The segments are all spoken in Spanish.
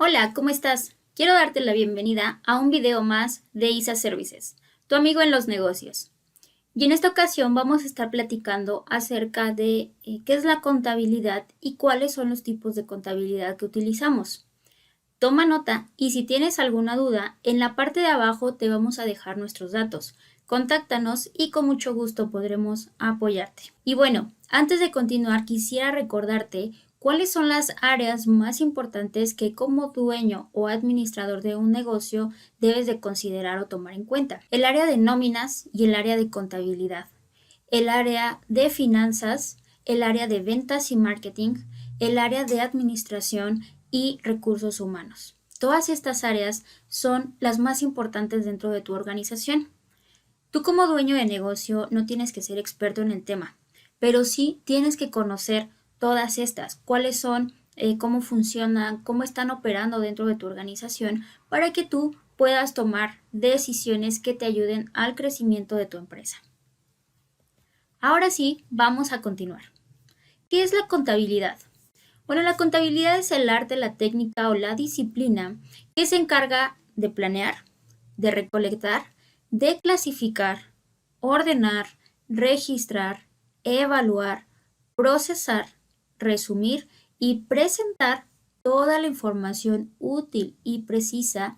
Hola, ¿cómo estás? Quiero darte la bienvenida a un video más de ISA Services, tu amigo en los negocios. Y en esta ocasión vamos a estar platicando acerca de qué es la contabilidad y cuáles son los tipos de contabilidad que utilizamos. Toma nota y si tienes alguna duda, en la parte de abajo te vamos a dejar nuestros datos. Contáctanos y con mucho gusto podremos apoyarte. Y bueno, antes de continuar quisiera recordarte cuáles son las áreas más importantes que como dueño o administrador de un negocio debes de considerar o tomar en cuenta. El área de nóminas y el área de contabilidad. El área de finanzas, el área de ventas y marketing, el área de administración y recursos humanos. Todas estas áreas son las más importantes dentro de tu organización. Tú como dueño de negocio no tienes que ser experto en el tema, pero sí tienes que conocer todas estas, cuáles son, cómo funcionan, cómo están operando dentro de tu organización para que tú puedas tomar decisiones que te ayuden al crecimiento de tu empresa. Ahora sí, vamos a continuar. ¿Qué es la contabilidad? Bueno, la contabilidad es el arte, la técnica o la disciplina que se encarga de planear, de recolectar, de clasificar, ordenar, registrar, evaluar, procesar, resumir y presentar toda la información útil y precisa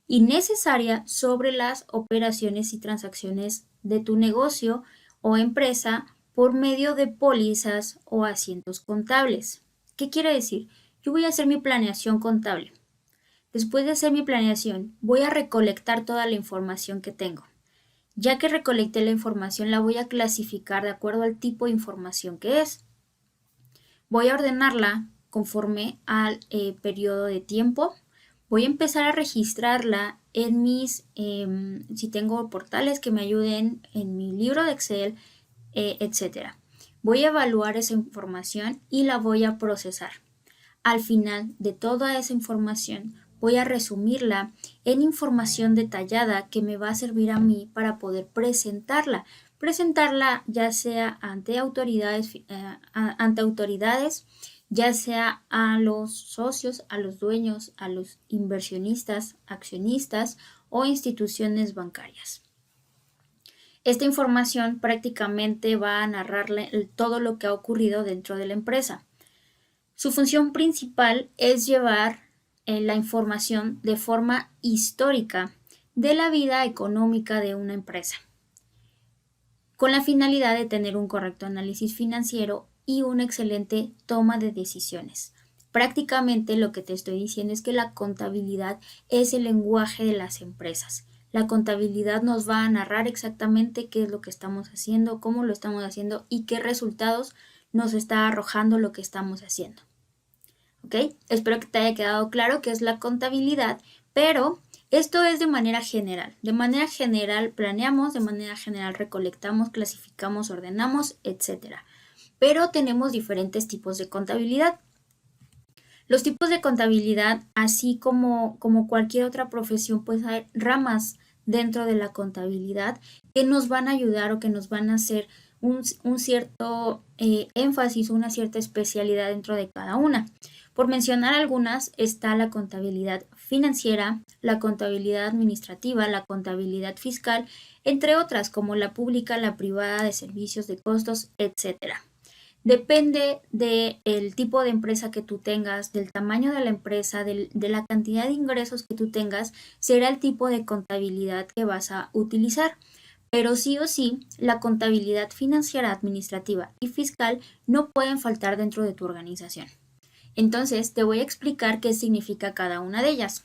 y necesaria sobre las operaciones y transacciones de tu negocio o empresa por medio de pólizas o asientos contables. ¿Qué quiere decir? Yo voy a hacer mi planeación contable. Después de hacer mi planeación, voy a recolectar toda la información que tengo. Ya que recolecté la información, la voy a clasificar de acuerdo al tipo de información que es. Voy a ordenarla conforme al periodo de tiempo. Voy a empezar a registrarla en si tengo portales que me ayuden en mi libro de Excel, etcétera. Voy a evaluar esa información y la voy a procesar. Al final de toda esa información, voy a resumirla en información detallada que me va a servir a mí para poder presentarla. Presentarla ya sea ante autoridades, ya sea a los socios, a los dueños, a los inversionistas, accionistas o instituciones bancarias. Esta información prácticamente va a narrarle todo lo que ha ocurrido dentro de la empresa. Su función principal es llevar la información de forma histórica de la vida económica de una empresa, con la finalidad de tener un correcto análisis financiero y una excelente toma de decisiones. Prácticamente lo que te estoy diciendo es que la contabilidad es el lenguaje de las empresas. La contabilidad nos va a narrar exactamente qué es lo que estamos haciendo, cómo lo estamos haciendo y qué resultados nos está arrojando lo que estamos haciendo. ¿Ok? Espero que te haya quedado claro qué es la contabilidad, pero esto es de manera general. De manera general planeamos, de manera general recolectamos, clasificamos, ordenamos, etc. Pero tenemos diferentes tipos de contabilidad. Los tipos de contabilidad, así como cualquier otra profesión, pues hay ramas dentro de la contabilidad que nos van a ayudar o que nos van a hacer un cierto énfasis, una cierta especialidad dentro de cada una. Por mencionar algunas, está la contabilidad financiera, la contabilidad administrativa, la contabilidad fiscal, entre otras como la pública, la privada, de servicios, de costos, etcétera. Depende del tipo de empresa que tú tengas, del tamaño de la empresa, de la cantidad de ingresos que tú tengas, será el tipo de contabilidad que vas a utilizar. Pero sí o sí, la contabilidad financiera, administrativa y fiscal no pueden faltar dentro de tu organización. Entonces, te voy a explicar qué significa cada una de ellas.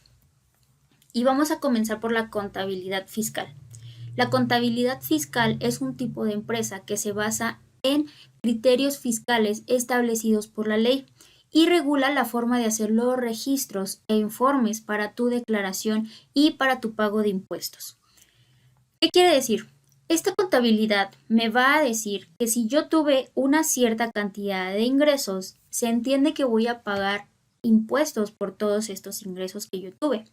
Y vamos a comenzar por la contabilidad fiscal. La contabilidad fiscal es un tipo de empresa que se basa en criterios fiscales establecidos por la ley y regula la forma de hacer los registros e informes para tu declaración y para tu pago de impuestos. ¿Qué quiere decir? Esta contabilidad me va a decir que si yo tuve una cierta cantidad de ingresos, se entiende que voy a pagar impuestos por todos estos ingresos que yo tuve.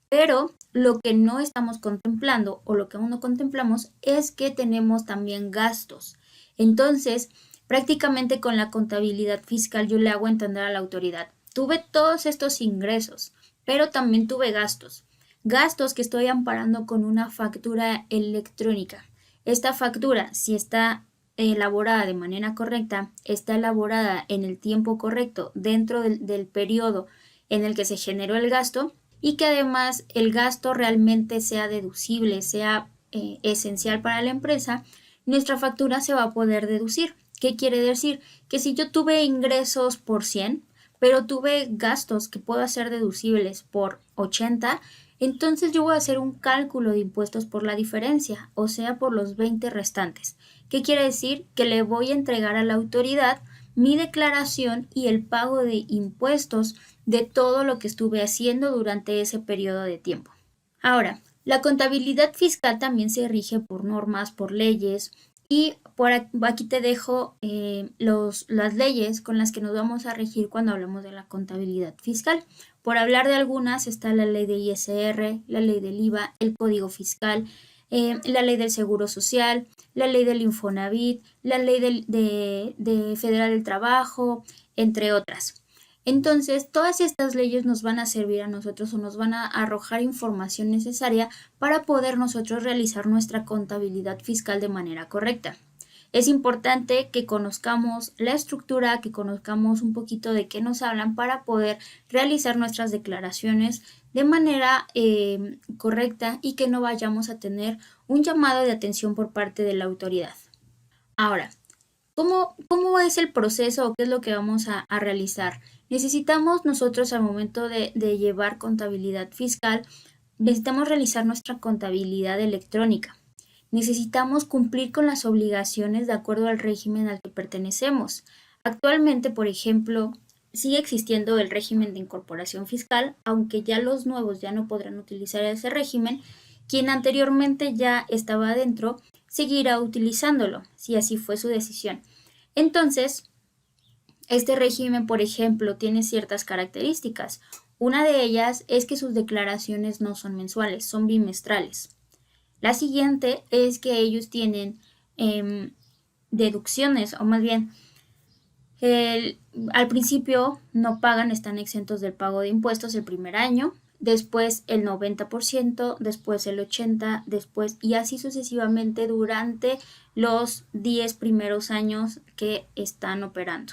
Pero lo que no estamos contemplando o lo que aún no contemplamos es que tenemos también gastos. Entonces, prácticamente con la contabilidad fiscal yo le hago entender a la autoridad, tuve todos estos ingresos, pero también tuve gastos. Gastos que estoy amparando con una factura electrónica. Esta factura, si está elaborada de manera correcta, está elaborada en el tiempo correcto, dentro del periodo en el que se generó el gasto, y que además el gasto realmente sea deducible, sea esencial para la empresa, nuestra factura se va a poder deducir. ¿Qué quiere decir? Que si yo tuve ingresos por 100, pero tuve gastos que puedo hacer deducibles por 80, entonces yo voy a hacer un cálculo de impuestos por la diferencia, o sea, por los 20 restantes. ¿Qué quiere decir? Que le voy a entregar a la autoridad mi declaración y el pago de impuestos de todo lo que estuve haciendo durante ese periodo de tiempo. Ahora, la contabilidad fiscal también se rige por normas, por leyes, y aquí te dejo las leyes con las que nos vamos a regir cuando hablamos de la contabilidad fiscal. Por hablar de algunas está la ley de ISR, la ley del IVA, el Código Fiscal, la ley del Seguro Social, la ley del Infonavit, la ley de Federal del Trabajo, entre otras. Entonces, todas estas leyes nos van a servir a nosotros o nos van a arrojar información necesaria para poder nosotros realizar nuestra contabilidad fiscal de manera correcta. Es importante que conozcamos la estructura, que conozcamos un poquito de qué nos hablan para poder realizar nuestras declaraciones de manera correcta y que no vayamos a tener un llamado de atención por parte de la autoridad. Ahora, ¿cómo es el proceso o qué es lo que vamos a realizar? Necesitamos nosotros al momento de llevar contabilidad fiscal, necesitamos realizar nuestra contabilidad electrónica. Necesitamos cumplir con las obligaciones de acuerdo al régimen al que pertenecemos. Actualmente, por ejemplo, sigue existiendo el régimen de incorporación fiscal, aunque ya los nuevos ya no podrán utilizar ese régimen. Quien anteriormente ya estaba adentro seguirá utilizándolo, si así fue su decisión. Entonces, este régimen, por ejemplo, tiene ciertas características. Una de ellas es que sus declaraciones no son mensuales, son bimestrales. La siguiente es que ellos tienen deducciones, o más bien, al principio no pagan, están exentos del pago de impuestos el primer año, después el 90%, después el 80%, después y así sucesivamente durante los 10 primeros años que están operando.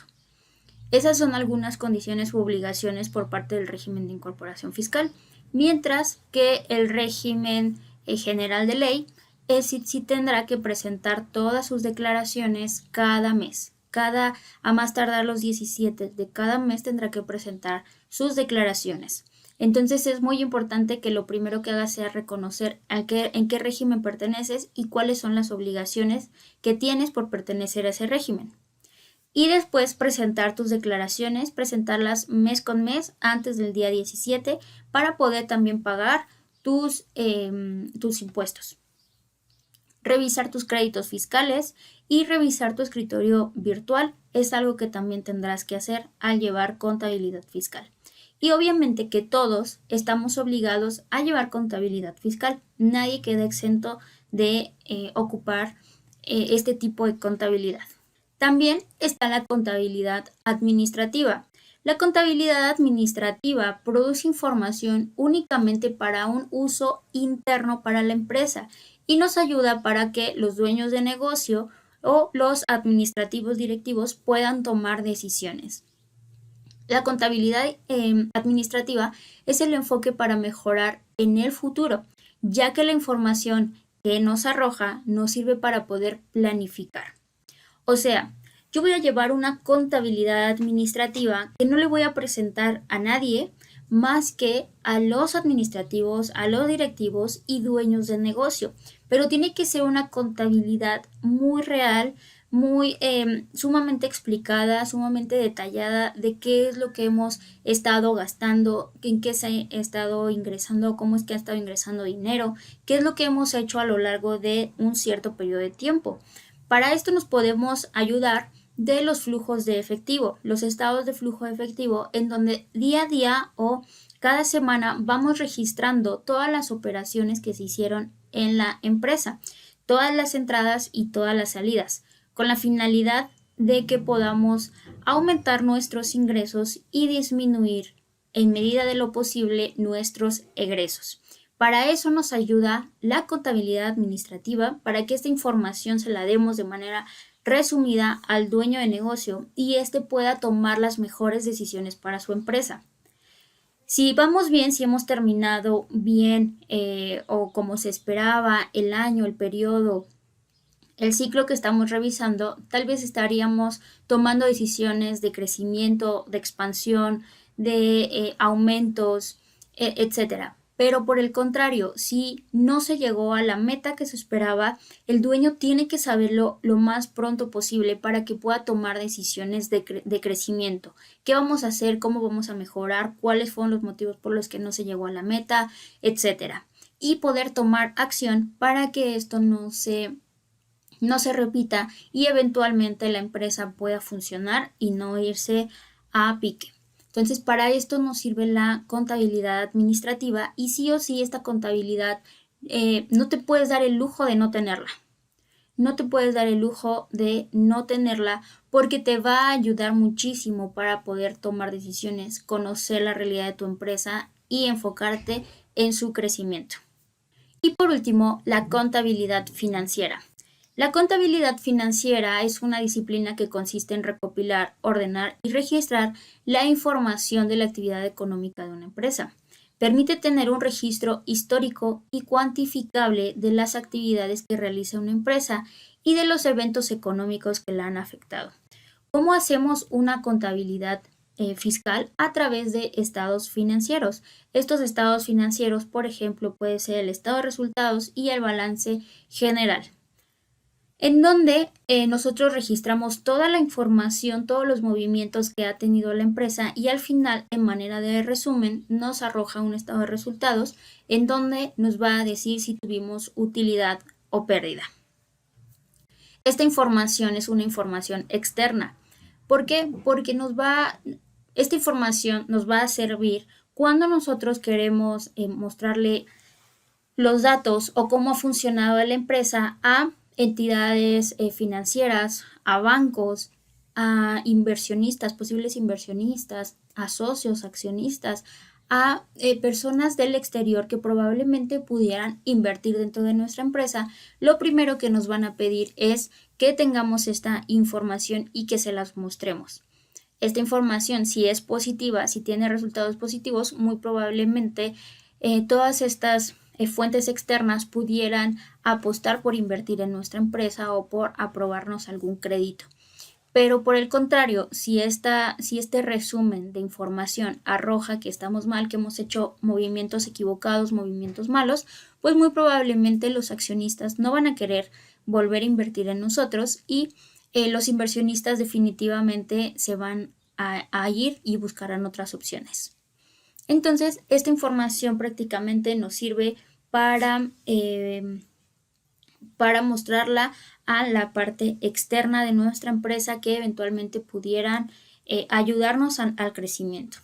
Esas son algunas condiciones u obligaciones por parte del régimen de incorporación fiscal, mientras que el régimen general de ley sí tendrá que presentar todas sus declaraciones cada mes. A más tardar los 17 de cada mes tendrá que presentar sus declaraciones. Entonces es muy importante que lo primero que hagas sea reconocer en qué régimen perteneces y cuáles son las obligaciones que tienes por pertenecer a ese régimen. Y después presentar tus declaraciones, presentarlas mes con mes antes del día 17 para poder también pagar tus impuestos. Revisar tus créditos fiscales y revisar tu escritorio virtual es algo que también tendrás que hacer al llevar contabilidad fiscal. Y obviamente que todos estamos obligados a llevar contabilidad fiscal. Nadie queda exento de ocupar este tipo de contabilidad. También está la contabilidad administrativa. La contabilidad administrativa produce información únicamente para un uso interno para la empresa y nos ayuda para que los dueños de negocio o los administrativos directivos puedan tomar decisiones. La contabilidad administrativa es el enfoque para mejorar en el futuro, ya que la información que nos arroja nos sirve para poder planificar. O sea, yo voy a llevar una contabilidad administrativa que no le voy a presentar a nadie más que a los administrativos, a los directivos y dueños de negocio. Pero tiene que ser una contabilidad muy real, muy sumamente explicada, sumamente detallada de qué es lo que hemos estado gastando, en qué se ha estado ingresando, cómo es que ha estado ingresando dinero, qué es lo que hemos hecho a lo largo de un cierto periodo de tiempo. Para esto nos podemos ayudar de los flujos de efectivo, los estados de flujo de efectivo, en donde día a día o cada semana vamos registrando todas las operaciones que se hicieron en la empresa, todas las entradas y todas las salidas, con la finalidad de que podamos aumentar nuestros ingresos y disminuir en medida de lo posible nuestros egresos. Para eso nos ayuda la contabilidad administrativa, para que esta información se la demos de manera resumida al dueño de negocio y éste pueda tomar las mejores decisiones para su empresa. Si vamos bien, si hemos terminado bien o como se esperaba el año, el periodo, el ciclo que estamos revisando, tal vez estaríamos tomando decisiones de crecimiento, de expansión, de aumentos, etcétera. Pero por el contrario, si no se llegó a la meta que se esperaba, el dueño tiene que saberlo lo más pronto posible para que pueda tomar decisiones de crecimiento. ¿Qué vamos a hacer? ¿Cómo vamos a mejorar? ¿Cuáles fueron los motivos por los que no se llegó a la meta? Etcétera. Y poder tomar acción para que esto no se repita y eventualmente la empresa pueda funcionar y no irse a pique. Entonces, para esto nos sirve la contabilidad administrativa y sí o sí esta contabilidad no te puedes dar el lujo de no tenerla. No te puedes dar el lujo de no tenerla porque te va a ayudar muchísimo para poder tomar decisiones, conocer la realidad de tu empresa y enfocarte en su crecimiento. Y por último, la contabilidad financiera. La contabilidad financiera es una disciplina que consiste en recopilar, ordenar y registrar la información de la actividad económica de una empresa. Permite tener un registro histórico y cuantificable de las actividades que realiza una empresa y de los eventos económicos que la han afectado. ¿Cómo hacemos una contabilidad fiscal? A través de estados financieros. Estos estados financieros, por ejemplo, puede ser el estado de resultados y el balance general, en donde nosotros registramos toda la información, todos los movimientos que ha tenido la empresa y al final, en manera de resumen, nos arroja un estado de resultados en donde nos va a decir si tuvimos utilidad o pérdida. Esta información es una información externa. ¿Por qué? Porque esta información nos va a servir cuando nosotros queremos mostrarle los datos o cómo ha funcionado la empresa a entidades financieras, a bancos, a inversionistas, posibles inversionistas, a socios, accionistas, a personas del exterior que probablemente pudieran invertir dentro de nuestra empresa. Lo primero que nos van a pedir es que tengamos esta información y que se las mostremos. Esta información, si es positiva, si tiene resultados positivos, muy probablemente todas estas fuentes externas pudieran apostar por invertir en nuestra empresa o por aprobarnos algún crédito. Pero por el contrario, si este resumen de información arroja que estamos mal, que hemos hecho movimientos equivocados, movimientos malos, pues muy probablemente los accionistas no van a querer volver a invertir en nosotros y los inversionistas definitivamente se van a ir y buscarán otras opciones. Entonces, esta información prácticamente nos sirve para mostrarla a la parte externa de nuestra empresa que eventualmente pudieran ayudarnos al crecimiento.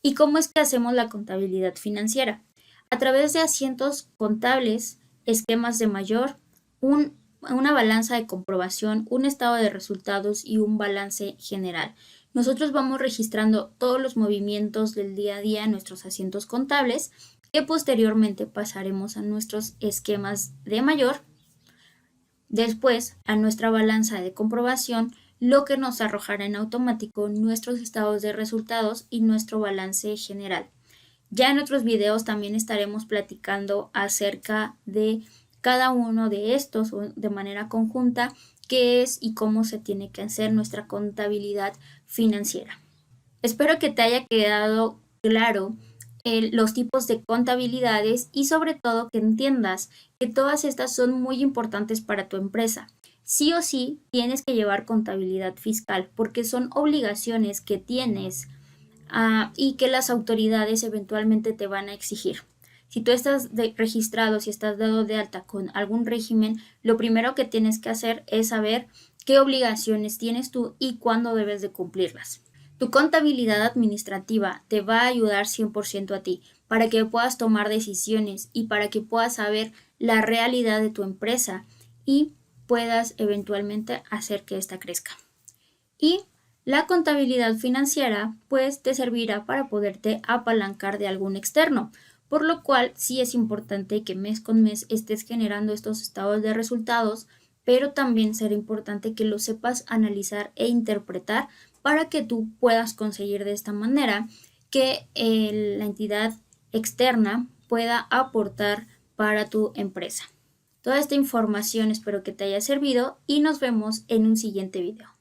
¿Y cómo es que hacemos la contabilidad financiera? A través de asientos contables, esquemas de mayor, una balanza de comprobación, un estado de resultados y un balance general. Nosotros vamos registrando todos los movimientos del día a día en nuestros asientos contables que posteriormente pasaremos a nuestros esquemas de mayor, después a nuestra balanza de comprobación, lo que nos arrojará en automático nuestros estados de resultados y nuestro balance general. Ya en otros videos también estaremos platicando acerca de cada uno de estos de manera conjunta, qué es y cómo se tiene que hacer nuestra contabilidad financiera. Espero que te haya quedado claro los tipos de contabilidades y sobre todo que entiendas que todas estas son muy importantes para tu empresa. Sí o sí tienes que llevar contabilidad fiscal porque son obligaciones que tienes y que las autoridades eventualmente te van a exigir. Si tú estás registrado, si estás dado de alta con algún régimen, lo primero que tienes que hacer es saber qué obligaciones tienes tú y cuándo debes de cumplirlas. Tu contabilidad administrativa te va a ayudar 100% a ti para que puedas tomar decisiones y para que puedas saber la realidad de tu empresa y puedas eventualmente hacer que ésta crezca. Y La contabilidad financiera pues te servirá para poderte apalancar de algún externo, por lo cual sí es importante que mes con mes estés generando estos estados de resultados, pero también será importante que lo sepas analizar e interpretar para que tú puedas conseguir de esta manera que la entidad externa pueda aportar para tu empresa. Toda esta información espero que te haya servido y nos vemos en un siguiente video.